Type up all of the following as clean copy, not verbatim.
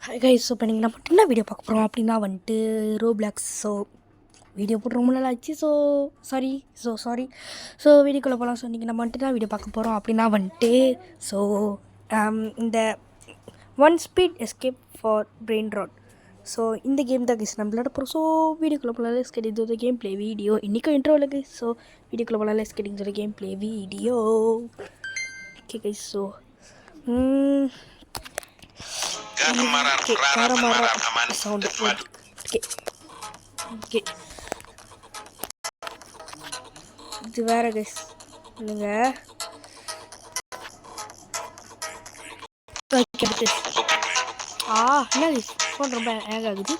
Hi guys. So இப்போ நீங்கள் நம்ம என்ன வீடியோ பார்க்க போகிறோம் அப்படின்னா வந்துட்டு ரோப்ளாக்ஸ். ஸோ வீடியோ போட்டு ரொம்ப நாள் ஆச்சு. சாரி. ஸோ வீடியோக்குள்ளே போகலாம். ஸோ நீங்கள் நம்ம வந்துட்டு தான் வீடியோ பார்க்க போகிறோம் அப்படின்னா வந்துட்டு ஸோ இந்த one speed escape for brain rot. So இந்த கேம் தான் கைஸ் நம்ம விளையாட போகிறோம். ஸோ வீடியோக்குள்ளே போகலாம். Let's get into the game play video. இன்றைக்கும் இன்ட்ரோவில் கைஸ். ஸோ வீடியோக்குள்ளே போகலாம். Let's get into the game play video. Okay guys. So sound okay இது வேற கைஸ் இல்லைங்க. என்ன ஃபோன் ரொம்ப ஹேங் ஆகுது.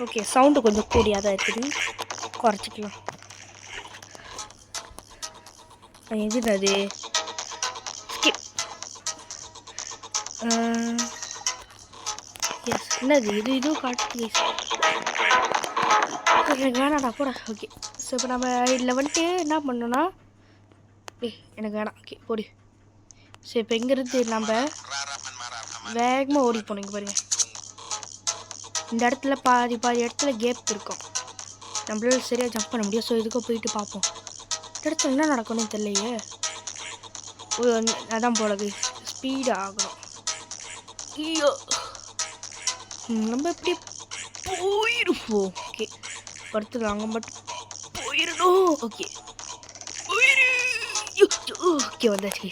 ஓகே சவுண்டு கொஞ்சம் கூடியாக தான் இருக்குது. குறைச்சிக்கலாம். எது அது எஸ் என்னது இதுவும் காட்டு வேணாடா போட. ஓகே ஸோ இப்போ நம்ம இதில் வந்துட்டு என்ன பண்ணோன்னா எனக்கு வேணாம். ஓகே போடு. ஸோ இப்போ எங்கேருந்து நம்ம வேகமாக ஓடி போனோம். இங்கே பாருங்கள், இந்த இடத்துல பாதி இடத்துல கேப் இருக்கும். நம்மளால சரியாக ஜம்ப் பண்ண முடியும். ஸோ இதுக்கும் போயிட்டு பார்ப்போம். இந்த இடத்துல என்ன நடக்கணும்னு தெரியலையே. அதான் போல ஸ்பீடு ஆகணும். ஐயோ நம்ம எப்படி போயிருப்போம். ஓகே படுத்துக்கலாம். அங்கே மட்டும் போயிடணும். ஓகே ஓகே வந்தாச்சு.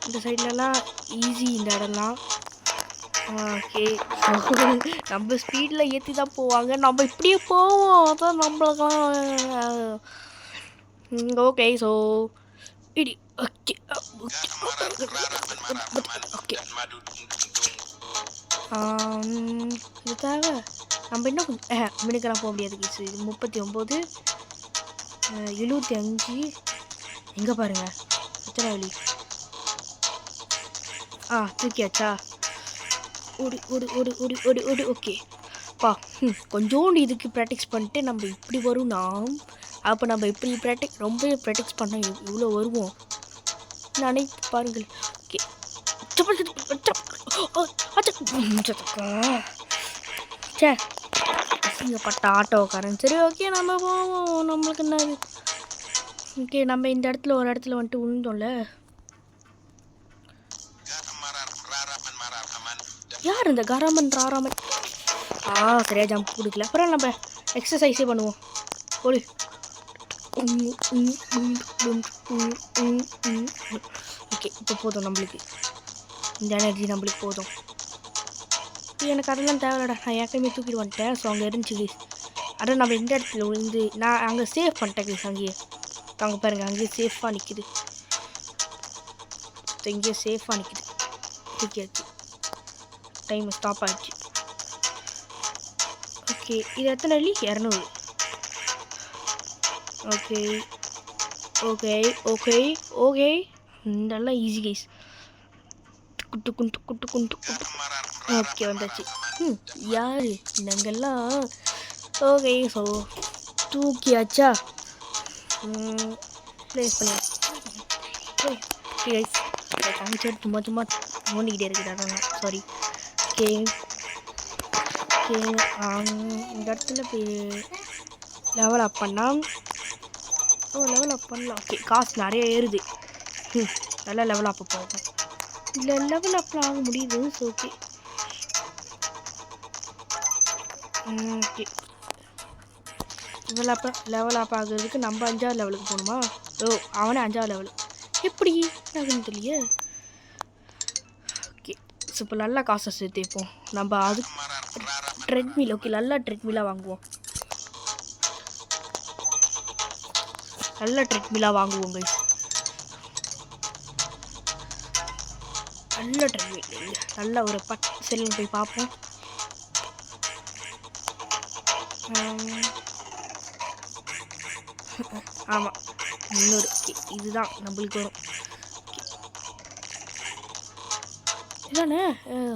இந்த சைட்லலாம் ஈஸி. இந்த இடம்லாம் ஓகே. நம்ம ஸ்பீடில் ஏற்றி தான் போவாங்க. நம்ம இப்படியே போவோம். அதான் நம்மளுக்கெல்லாம் ஓகே. ஸோ இடி ஓகே ஓகே இதுக்காக நம்ம இன்னும் கொஞ்சம் மினுக்கெல்லாம் போக முடியாது கேஸ். 39 75 எங்கே பாருங்கள் எத்தனை வழி. தூக்கியாச்சா. ஓடி ஓடி ஓடி ஓடி ஓடி ஓடி ஓகே பா. கொஞ்சோண்டு இதுக்கு ப்ராக்டிஸ் பண்ணிட்டு நம்ம இப்படி வரும்னா அப்போ நம்ம இப்படி ரொம்ப ப்ராக்டிஸ் பண்ண இவ்வளோ வருவோம் நானே பாருங்கள். ஓகே சே அசிங்கப்பட்ட ஆட்டோக்காரன். சரி ஓகே நம்ம போவோம். நம்மளுக்கு என்ன ஓகே. நம்ம இந்த இடத்துல ஒரு இடத்துல வந்துட்டு விழுந்தோம்ல. யார் இந்த ராராமன் சரியா ஜம்ப் கொடுக்கல. அப்புறம் நம்ம எக்ஸசைஸே பண்ணுவோம். ஓடி ஓகே இப்போ போதும். நம்மளுக்கு இந்த எனர்ஜி நம்மளுக்கு போதும். எனக்கு அதெல்லாம் தேவையில்லடா. நான் ஏற்கனவே தூக்கிட்டு வந்துட்டேன். ஸோ அங்கே இருந்துச்சு. அதான் நம்ம இந்த இடத்துல விழுந்து நான் அங்கே சேஃப் பண்ணிட்டேன் கைஸ். அங்கேயே அங்கே பாருங்கள், அங்கேயே சேஃபாக நிற்கிது. இங்கேயே சேஃபாக நிற்கிது. தூக்கியாச்சு. டைம் ஸ்டாப் ஆகிடுச்சு. ஓகே இது எத்தனை வழி? 200. ஓகே ஓகே ஓகே ஓகே நல்லா ஈஸி கைஸ். குட்டு குண்டு குட்டு குண்டு குட்டு. ஓகே வந்தாச்சு. யார் நாங்கள்லாம்? ஓகே ஸோ தூக்கியாச்சா. ப்ளேஸ் பண்ணி கைஸ் தங்கச்சி சும்மா சும்மா நோண்டிக்கிட்டே இருக்கிறாங்க. சாரி. ஓகே ஓகே இந்த இடத்துல போய் லெவல் அப் பண்ணால் லெவல் அப் பண்ணலாம். ஓகே காசு நிறைய ஏறுது. நல்லா லெவல் அப் போகும். இல்லை லெவல் அப்பில் ஆக முடியுது. So okay okay level up ஆகுறதுக்கு நம்ம 5வது லெவலுக்கு போகணுமா? அவனே 5வது லெவலு. எப்படி ஆகுன்னு தெரியலையே. ஓகே ஸோ இப்போ நல்லா காசை சேர்த்துப்போம். நம்ம அது ட்ரெட்மில். ஓகே நல்லா ட்ரெட்மிலாக வாங்குவோம். நல்ல ட்ரெட்மிலாக வாங்குவோம் கைஸ். நல்ல ட்ரெட்மில் நல்ல ஒரு செல்லுன்னு போய் பார்ப்போம். ஆமாம் 300. இதுதான் நம்மளுக்கு வரும். இதானே?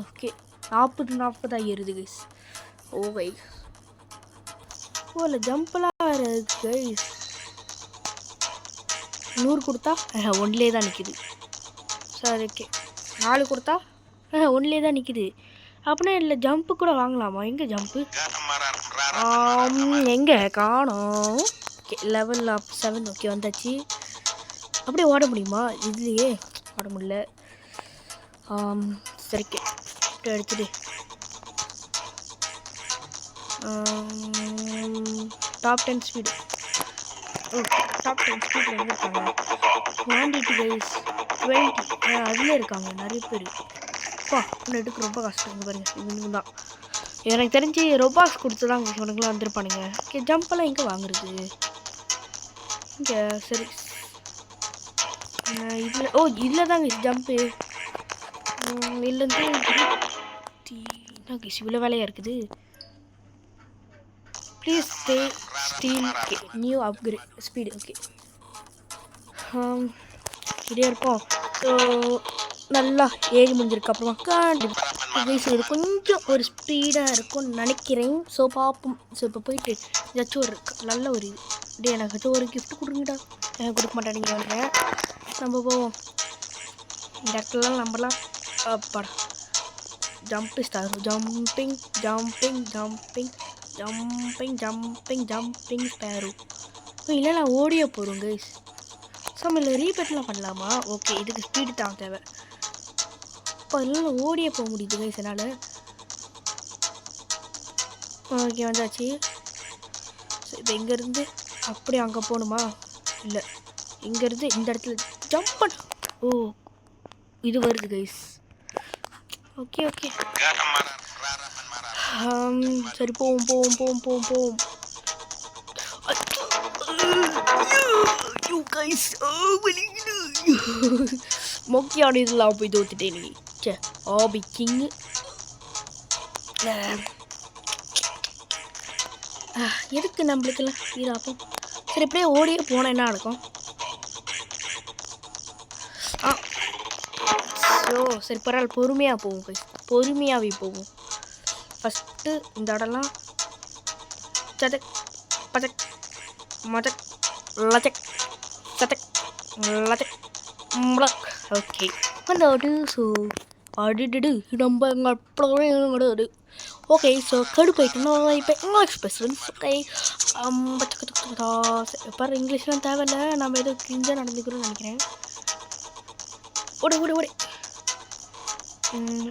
ஓகே 40 ஏறுது கைஸ். ஓ வை ஓ இல்லை ஜம்ப்லாம் வேறு கைஸ். 100 கொடுத்தா ஒன்றிலே தான் நிற்கிது. சரி ஓகே. 4 கொடுத்தா ஒன்றிலே தான் நிற்கிது. அப்படின்னா இல்லை ஜம்ப்பு கூட வாங்கலாமா? எங்கே ஜம்ப்பு? எங்கே காணோம்? Okay level up 7. ஓகே வந்தாச்சு. அப்படியே ஓட முடியுமா? இதுலையே ஓட முடியல. சரிக்கே அப்படியே எடுத்துட்டு டாப் 10 ஸ்பீடு. ஓகே டாப் 10 ஸ்பீடில் எங்கே இருக்காங்க? குவான்டிட்டி கைஸ் 20 அதில் இருக்காங்க நிறைய பேர். அப்பா இன்னும் எடுக்க ரொம்ப கஷ்டம். இங்கே பாருங்கள் இவனுங்க தான் எனக்கு தெரிஞ்சு ரொபாக்ஸ் கொடுத்து தான் இவனுங்களாம் வந்திருப்பானுங்க. ஓகே ஜம்பெல்லாம் எங்கே வாங்குறது? இங்கே சரி இதில் இதில் தாங்க ஜம்ப்பு. இல்லைந்து என்ன கேஸ் இவ்வளோ வேலையாக இருக்குது. Please stay steel. Okay new upgrade speed. Okay இதே இருக்கும். ஸோ நல்லா ஏறி முடிஞ்சிருக்கு. அப்புறமா இது கொஞ்சம் ஒரு ஸ்பீடாக இருக்கும்னு நினைக்கிறேன். ஸோ பார்ப்போம். ஸோ இப்போ போயிட்டு ஏதாச்சும் ஒரு நல்ல ஒரு டே எனக்கு ஏதாச்சும் ஒரு கிஃப்ட் கொடுங்கடா. எனக்கு கொடுக்க மாட்டாங்க வந்து நம்ம போவோம். இந்த இடத்துலலாம் நம்மலாம் அப்பாடா jump star jumping jumping jumping jumping jumping jumping Sparrow. இல்லை நான் ஓடிய போகிறோம் கைஸ். ஸோ நம்ம இல்லை ரீபெட்லாம் பண்ணலாமா? ஓகே இதுக்கு ஸ்பீடு தான் தேவை. இப்போ இல்லைன்னா ஓடியே போக முடியுது கைஸ் என்னால். ஓகே வந்தாச்சு. ஸோ இப்போ இங்கேருந்து அப்படியே அங்கே போகணுமா? இல்லை இங்கேருந்து இந்த இடத்துல ஜம்ப் பண்ண. இது வருது கைஸ். ஓகே ஓகே சரி போவோம் போவோம் போவோம் போவோம் போவோம். கைஸ் மொக்கையான இதெல்லாம் போய் தோத்துட்டேன் நீ. சே ஆபி கிங்கு எதுக்கு நம்மளுக்கெல்லாம் வீராப்போம். சரி இப்படியே ஓடியே போனால் என்ன நடக்கும்? சரி பரவாயில்ல பொறுமையாக போவோம் கைஸ். பொறுமையாகவே போவோம். ஃபஸ்ட்டு இந்த இடம்லாம் சதக் பதக் மதக் லஜக் சதக் லஜக் முளக். ஓகே வந்தாடு. ஸோ அடிடு நம்ம எங்கள் ஓகே ஸோ கடுப்பாயிட்டோம்னா இப்போ இங்கிலீஷ் பேசுகிறேன். ஓகே பாரு இங்கிலீஷ்லாம் தேவையில்லை. நம்ம ஏதோ கிஞ்சாக நடந்துக்கிறோம்னு நினைக்கிறேன். ஓடு ஓடு ஓடு.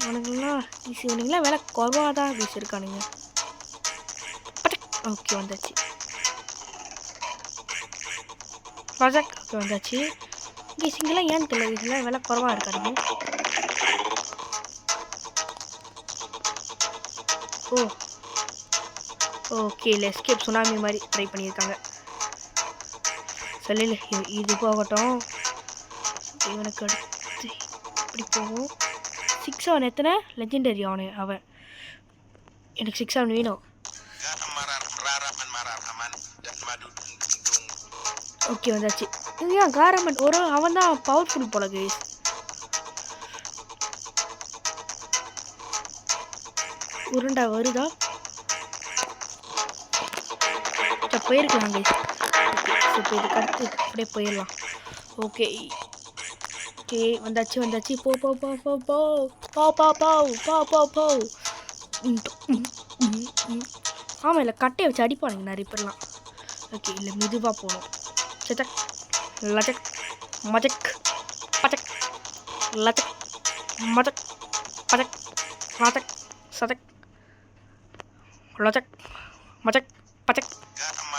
அவனுங்களாம் ஈஸி. இவனுங்களாம் வேலை குறவாக தான் பேசியிருக்கானுங்க. ஓகே வந்தாச்சு. ப்ராஜெக்ட் ஓகே வந்தாச்சு. இங்கே சிங்கெல்லாம் ஏன்னு தெரியல. இதெல்லாம் வேலை குறவாக இருக்கானுங்க. ஓகே இல்லை எஸ்கேப் சுனாமி மாதிரி ட்ரை பண்ணியிருக்காங்க. சொல்லல இது போகட்டும். இவனுக்கு அடுத்து இப்படி போகும். 6-7 எத்தனை லெஜெண்டரி அவன் எனக்கு 6-7 வேணும். ஓகே வந்தாச்சு. ஏன் காரமன் ஒரு அவன் தான் பவர்ஃபுல் போல கைஸ். உருண்டா வருதா? போயிருக்கலாம் கைஸ். இப்போ இதுக்கு அடுத்து அப்படியே போயிடலாம். ஓகே ஓகே வந்தாச்சு வந்தாச்சு. போ போ போ போ போ போ போ போ போ போ. ஆமாம் இல்லை கட்டையை வச்சு அடிப்பானுங்க நிறைய பேர்லாம். ஓகே இல்லை மெதுவாக போகணும். சதக் லஜக் மஜக் பஜக் லஜக் மஜக் பஜக் மஜக் சதக் லஜக் மஜக் பஜக்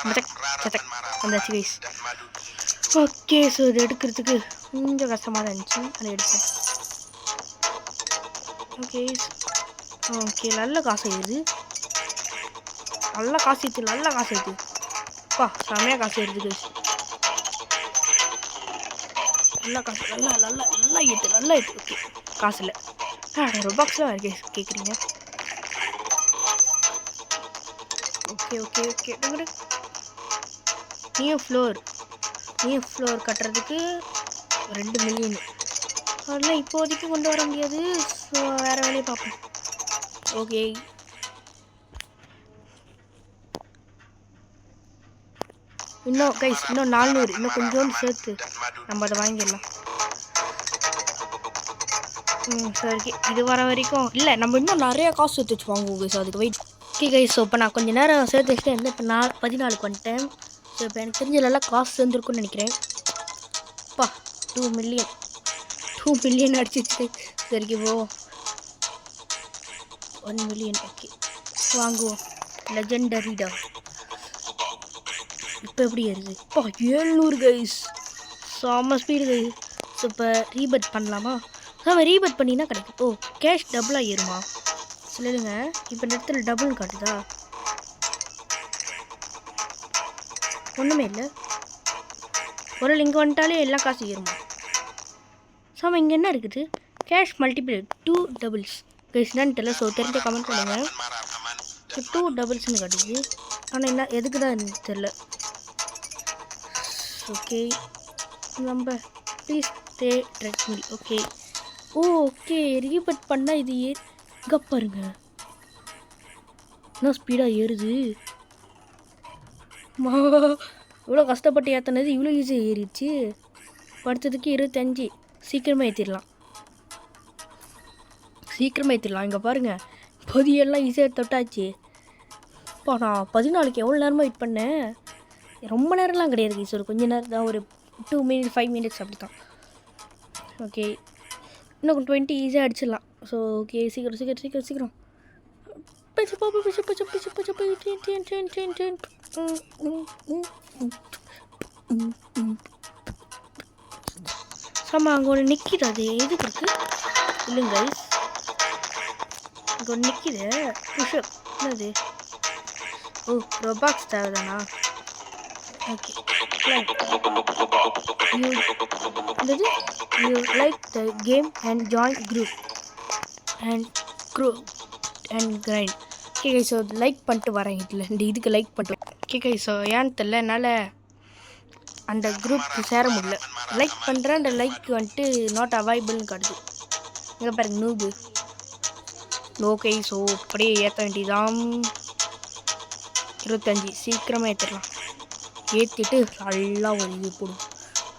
மஜக் சதக் வந்தாச்சு கைஸ். ஓகே ஸோ இது எடுக்கிறதுக்கு கொஞ்சம் கஷ்டமாக தான் இருந்துச்சு. அதை எடுத்தேன். ஓகே ஓகே நல்ல காசு ஆயிடுது. நல்ல காசு ஏற்று நல்ல காசு ஏற்று. அப்பா செமையாக காசு ஏறுது கைஸ். நல்லா காசு நல்லா நல்லா நல்லா ஏற்று நல்லா ஏற்று. ஓகே காசு இல்லை. ரொபாக்ஸில் வேறு கேட்குறீங்க. Okay okay okay new floor கட்டுறதுக்கு 2 மில்லியன். அதெல்லாம் இப்போதைக்கு கொண்டு வர முடியாது. ஸோ வேறு வேலையை பார்ப்போம். ஓகே இன்னும் கைஸ் இன்னும் 400 இன்னும் கொஞ்சோண்டு சேர்த்து நம்ம அதை வாங்கிடலாம். சரி இது வர வரைக்கும் இல்லை நம்ம இன்னும் நிறையா காசு சேர்த்து வச்சு வாங்குவோம் கைஸ். அதுக்கு வெயிட். Okay guys. ஸோ இப்போ நான் கொஞ்சம் நேரம் சேர்த்து வச்சுட்டு வந்து இப்போ 14க்கு வந்துட்டேன். ஸோ இப்போ எனக்கு தெரிஞ்சதெல்லாம் காசு சேர்ந்துருக்குன்னு நினைக்கிறேன். அப்பா 2 மில்லியன் அடிச்சிச்சு. சரிக்கு போ 1 மில்லியன். ஓகே வாங்குவோம். லெஜெண்டரிடா இப்போ எப்படி ஏறுது? இப்போ 700 கைஸ். செம்ம ஸ்பீடு கைஸ். ஸோ இப்போ ரீபட் பண்ணலாமா? நம்ம ரீபட் பண்ணினா கிடைக்கும். ஓ கேஷ் டபுளாக ஏறுமா? சொல்லுங்க. இப்போ இந்த இடத்துல டபுள் காட்டுதா? ஒன்றுமே இல்லை. ஒரு இங்கே வந்துட்டாலே எல்லா காசு ஏறுமா? சாம இங்கே என்ன இருக்குது? Cash multiple 2 doubles guys. என்னன்னு தெரியல. ஸோ தெரிஞ்ச கமெண்ட் பண்ணுங்கள். 2 டபுள்ஸ்னு காட்டுது. ஆனால் என்ன எதுக்கு தான் தெரில. ஓகே நம்ம please stay treadmill. Okay okay ரீபட் பண்ணால் இது இங்கே பாருங்க என்ன ஸ்பீடாக ஏறுது. இவ்வளோ கஷ்டப்பட்டு ஏற்றினது இவ்வளோ ஈஸியாக ஏறிடுச்சு. படுத்ததுக்கு 25. சீக்கிரமாக ஏற்றிடலாம். இங்கே பாருங்கள் பொதியெல்லாம் ஈஸியாக தொட்டாச்சு. இப்போ நான் 14க்கு எவ்வளோ நேரமாக வெயிட் பண்ணேன்? ரொம்ப நேரம்லாம் கிடையாது கைஸ். ஒரு கொஞ்சம் நேரம் தான். ஒரு 2 மினிட்ஸ் 5 மினிட்ஸ் அப்படி தான். ஓகே இன்னும் 20 ஈஸியாக அடிச்சிடலாம். ஸோ ஓகே சீக்கிரம் ஆமாம் அங்கே ஒன்று நிற்கிது. அது எதுக்கு இருக்குது இல்லைங்க கைஸ்? அங்கே ஒன்று நிற்கிது. புஷ்அப் என்னது? ஓ ரொபாக்ஸ் தேவைதானா? Okay you like the game and join group and grind. Okay guys. So like பண்ணிட்டு வரேன். இதில் இந்த இதுக்கு லைக் பண்ணிட்டு. Okay guys. ஸோ ஏன்னு தெரில என்னால் அந்த குரூப்புக்கு சேர முடியல. லைக் பண்ணுறேன். அந்த லைக் வந்துட்டு நாட் அவைலபிள்னு காட்டுது. இங்கே பாருங்க நூபு. ஓகே ஸோ அப்படியே ஏற்ற வேண்டியதான். 25 சீக்கிரமாக ஏற்றிடலாம். ஏற்றிட்டு நல்லா ஒரு இது போடும்.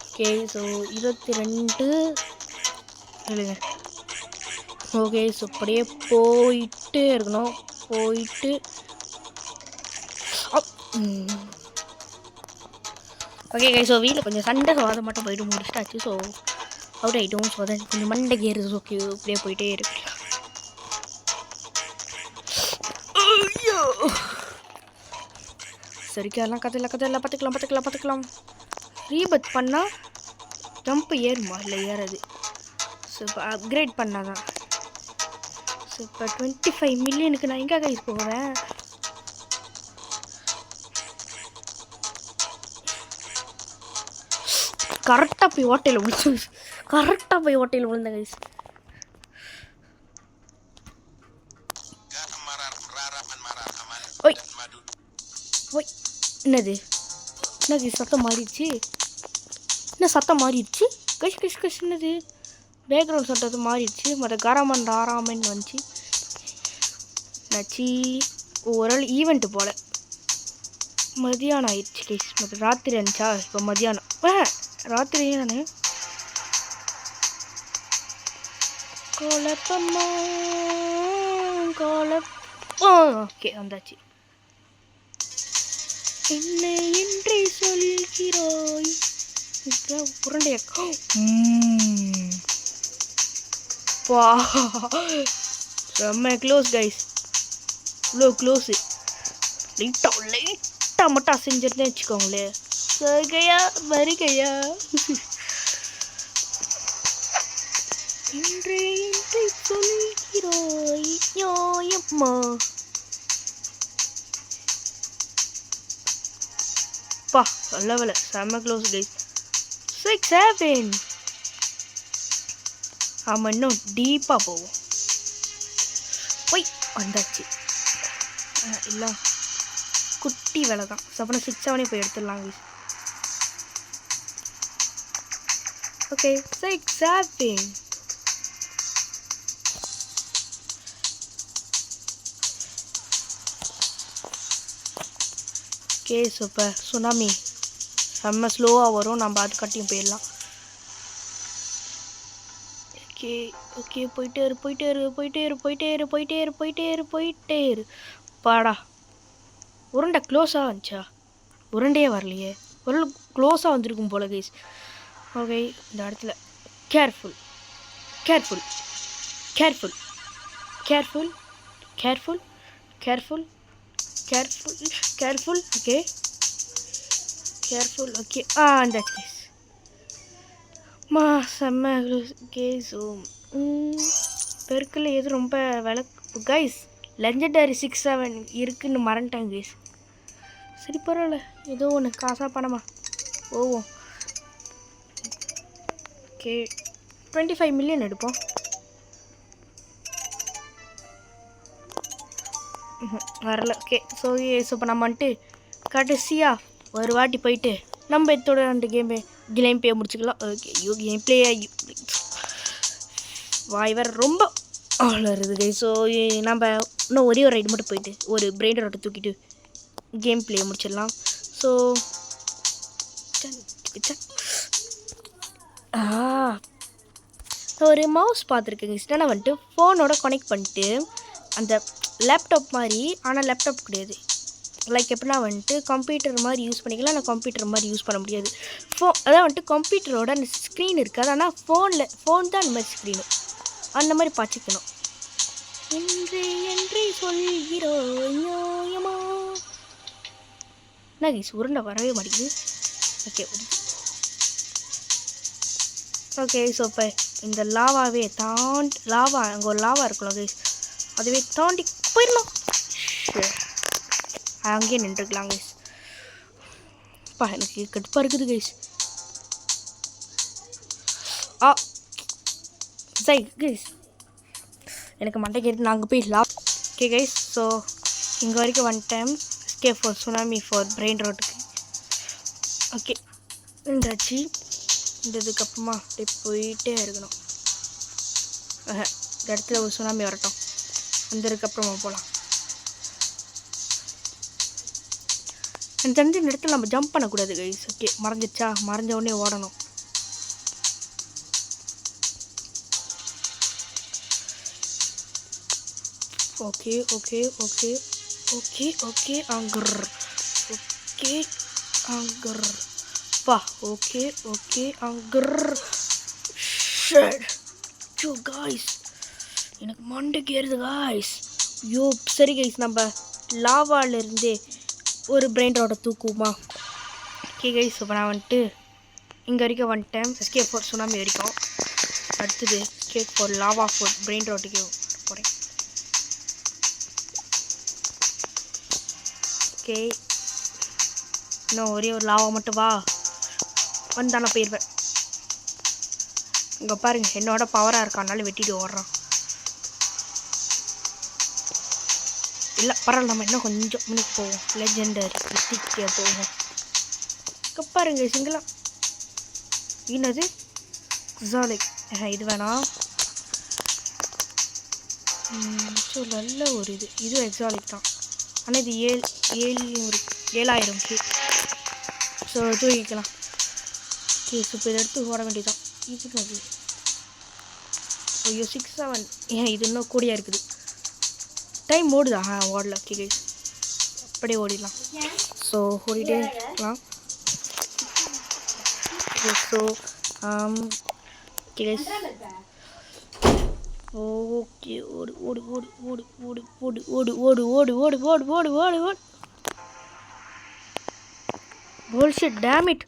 ஓகே ஸோ 22 இல்லைங்க. ஓகே ஸோ அப்படியே போயிட்டே இருக்கணும். போயிட்டு ஓகே கைஸ். ஸோ வீட்டில் கொஞ்சம் சண்டை அதை மட்டும் போயிட்டு முடிச்சிட்டாச்சு. ஸோ அவுட் ஆகிட்டோம். ஸோ அதை கொஞ்சம் மண்டை கேருது. ஓகே அப்படியே போயிட்டே இருக்கு. சரிக்கெல்லாம் கதையில் பார்த்துக்கலாம். ரீபத் பண்ணால் ஜம்ப்பு ஏறுமா? இல்லை ஏறாது. ஸோ இப்போ அப்கிரேட் பண்ணால் தான். ஸோ இப்போ 25 மில்லியனுக்கு நான் எங்கே கைஸ் போகிறேன்? கரெக்டாக போய் ஓட்டையில் விழுந்தேன் கைஸ். ஓய் என்னது சத்தம் மாறிடுச்சு. கஷ் என்னது பேக்ரவுண்ட் சத்தத்தை மாறிடுச்சு. மற்ற ராராமன் வந்துச்சு. நச்சு ஒரு ஈவெண்ட்டு போல் மதியானம் ஆயிடுச்சு கைஸ். மற்ற ராத்திரி இருந்துச்சா? இப்போ மதியானம் ராத்திரியே நான் ஓகே வந்தாச்சு. என்ன என்று சொல்கிறாய் உருண்டைய செம்ம க்ளோஸ் கைஸ். இவ்வளோ க்ளோஸு. லைட்டாக மட்டும் அசைஞ்சிருந்தேன் வச்சுக்கோங்களேன். சரிகையா வருகையா என்று சொல்கிறாய் யோயம்மா. நல்ல வேலை செம்ம க்ளோஸ் கைஸ். 6 7 ஆமாம் இன்னும் டீப்பாக போவோம். போய் வந்தாச்சு. இல்லை குட்டி வேலை தான். அப்புறம் 6 7 போய் எடுத்துடலாம் guys. Okay 6 7 okay super. Tsunami செம்ம ஸ்லோவாக வரும், நம்ம அது கட்டியும் போயிடலாம். ஓகே ஓகே, போயிட்டே இரு போயிட்டே இரு போயிட்டே இரு போயிட்டே இரு போயிட்டே இரு போயிட்டே இரு போயிட்டே இரு. பாடா, உருண்டை க்ளோஸாக வந்துச்சா? உருண்டையே வரலையே, ஒரு க்ளோஸாக வந்துருக்கும் போல கைஸ். ஓகே, இந்த இடத்துல careful careful careful careful careful careful careful careful. Okay careful. Okay அந்த கைஸ் செம்ம கேஸ். பெருக்கில் எது ரொம்ப விலை கைஸ்? லெஜெண்டரி 6-7 இருக்குன்னு மறந்துட்டேன் கைஸ். சரி பரவாயில்ல, ஏதோ ஒன்று காசாக பணமா போவோம். ஓகே 25 மில்லியன் எடுப்போம். வரல. ஓகே ஸோ இப்போ நம்ம வந்துட்டு கடைசியாக ஒரு வாட்டி போயிட்டு நம்ம இதோட அந்த கேம் பிளே முடிச்சுக்கலாம். ஓகே கேம் பிளே வாய்வர் ரொம்ப வளருது கை. ஸோ நம்ம இன்னும் ஒரே ஒரு ரைடு மட்டும் போயிட்டு ஒரு பிரெயின் ராட்டை தூக்கிட்டு கேம் பிளே முடிச்சிடலாம். ஸோ ஒரு மவுஸ் பார்த்துருக்கேங்க. நான் வந்துட்டு ஃபோனோட கனெக்ட் பண்ணிட்டு அந்த லேப்டாப் மாதிரி, ஆனால் லேப்டாப் கிடையாது. லைக் எப்படின்னா வந்துட்டு கம்ப்யூட்டர் மாதிரி யூஸ் பண்ணிக்கலாம். ஆனால் கம்ப்யூட்டர் மாதிரி யூஸ் பண்ண முடியாது. அதான் வந்துட்டு கம்ப்யூட்டரோட அந்த ஸ்க்ரீன் இருக்காது, ஆனால் ஃபோன் தான் அந்த மாதிரி ஸ்க்ரீனு அந்த மாதிரி பார்த்துக்கணும். என்று சொல்கிறோம் நியாயமா? என்ன கைஸ், உருண்டை வரவே மாட்டேங்குது. ஓகே ஓகே ஸோ இப்போ இந்த லாவாவே லாவா அங்கே ஒரு லாவா இருக்கலாம் கைஸ், அதுவே தாண்டி போயிடலாம். அங்கேயே நின்றுக்கலாம் கைஸ். எனக்கு கடுப்பாக இருக்குது கைஸ். சரி கைஸ், எனக்கு மண்டைக்கு எடுத்து நாங்கள் போயிடலாம். ஓகே கைஸ், ஸோ இங்கே வரைக்கும் 1 time escape for tsunami for brain ரோட்டுக்கு. ஓகே இருந்தாச்சு. இந்த இதுக்கப்புறமா அப்படி போயிட்டே இருக்கணும். இந்த இடத்துல ஒரு சுனாமி வரட்டும், வந்ததுக்கப்புறமா போகலாம். எனக்கு தெரிஞ்ச இந்த இடத்துல நம்ம ஜம்ப் பண்ணக்கூடாது கைஸ். ஓகே மறைஞ்சிச்சா, மறைஞ்ச உடனே ஓடணும். Okay okay okay okay okay அங்கர் ஓகே அங்கர் பா ஓகே ஓகே அங்கர் ஷோ காய்ஸ், எனக்கு மண்டைக்கு ஏறுது காய்ஸ். ஐயோ சரி கைஸ், நம்ம லாவாலேருந்தே ஒரு பிரெயின் ராட்டை தூக்குமா? ஓகே கைஸ், இப்போ நான் வந்துட்டு இங்கே வரைக்கும் 1 டைம் எஸ்கேப் ஃபார் சுனாமி வரைக்கும். அடுத்தது escape for lava for brain ராட்டுக்கு போகிறேன். ஓகே இன்னும் ஒரே ஒரு லாவா மட்டும் வா, வந்தானே போயிடுவேன். இங்கே பாருங்க, என்னோட பவராக இருக்கானால வெட்டிட்டு ஓடுறான். இல்லை பரவாயில்ல, நம்ம இன்னும் கொஞ்சம் முன்னுக்கு போவோம். லெஜெண்டரி வித்திக்கே போவோம். இங்கே பாருங்க சிங்கிளா என்னது எக்ஸாலிக், இது வேணாம். ஸோ நல்ல ஒரு இது எக்ஸாலிக் தான், ஆனால் இது 7,000 ஸோ தூக்கிக்கலாம். ஓகே ஸோ இப்போ இதை எடுத்து ஓட வேண்டியதான். இது அது ஐயோ 6-7 இது இன்னும் கூடியாக இருக்குது. டைம் ஓடுதா? ஓடல. ஓகே கைஸ், அப்படியே ஓடிடலாம். ஸோ ஓடிட்டே இருக்கலாம். ஸோ ஓகே கைஸ், ஓகே ஓடு ஓடு ஓடு ஓடு ஓடு ஓடு ஓடு ஓடு ஓடு ஓடு ஓடு ஓடு ஓடு ஓடு bullshit, damn it,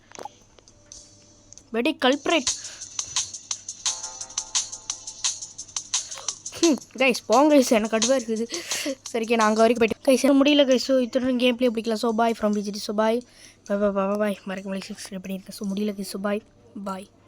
very culprit. Guys போங்க கைஸ், எனக்கு கடுப்பாக இருக்குது. சரிக்கே நான் அங்கே வரைக்கும் போய்ட்டு கைஸ் எனக்கு முடியல கைஸ். ஸோ இத்தனை கேம் பிளே பிடிக்கல. So bye from VGD. So bye bye bye bye bye. மறக்க முடியல 6 பண்ணியிருக்கேன். ஸோ முடியல கைஸ். ஸோ பாய் பாய்.